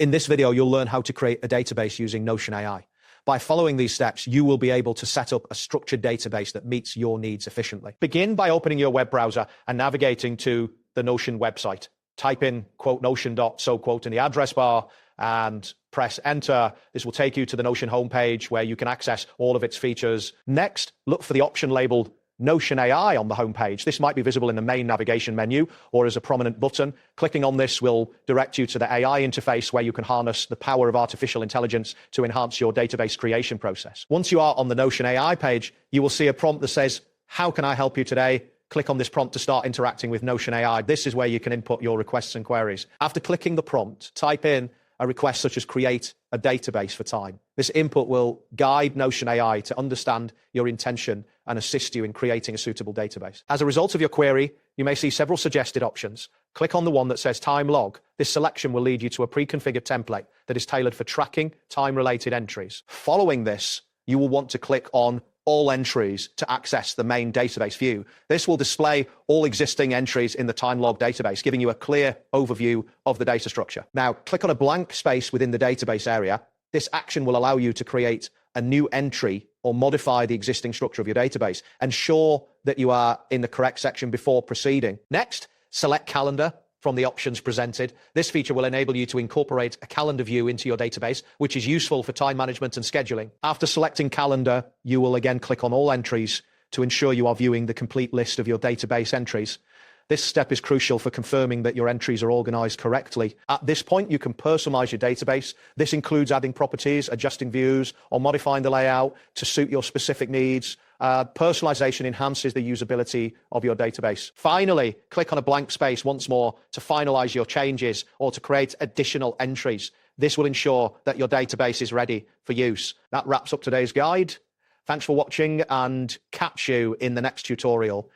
In this video, you'll learn how to create a database using Notion AI. By following these steps, you will be able to set up a structured database that meets your needs efficiently. Begin by opening your web browser and navigating to the Notion website. Type in notion.so in the address bar and press enter. This will take you to the Notion homepage where you can access all of its features. Next, look for the option labeled Notion AI on the homepage. This might be visible in the main navigation menu or as a prominent button. Clicking on this will direct you to the AI interface where you can harness the power of artificial intelligence to enhance your database creation process. Once you are on the Notion AI page, you will see a prompt that says, "How can I help you today?" Click on this prompt to start interacting with Notion AI. This is where you can input your requests and queries. After clicking the prompt, type in a request such as create a database for time. This input will guide Notion AI to understand your intention and assist you in creating a suitable database. As a result of your query, you may see several suggested options. Click on the one that says time log. This selection will lead you to a pre-configured template that is tailored for tracking time-related entries. Following this, you will want to click on all entries to access the main database view. This will display all existing entries in the time log database, giving you a clear overview of the data structure. Now, click on a blank space within the database area. This action will allow you to create a new entry or modify the existing structure of your database. Ensure that you are in the correct section before proceeding. Next, select calendar from the options presented. This feature will enable you to incorporate a calendar view into your database, which is useful for time management and scheduling. After selecting calendar, you will again click on all entries to ensure you are viewing the complete list of your database entries. This step is crucial for confirming that your entries are organized correctly. At this point, you can personalize your database. This includes adding properties, adjusting views, or modifying the layout to suit your specific needs. Personalization enhances the usability of your database. Finally, click on a blank space once more to finalize your changes or to create additional entries. This will ensure that your database is ready for use. That wraps up today's guide. Thanks for watching and catch you in the next tutorial.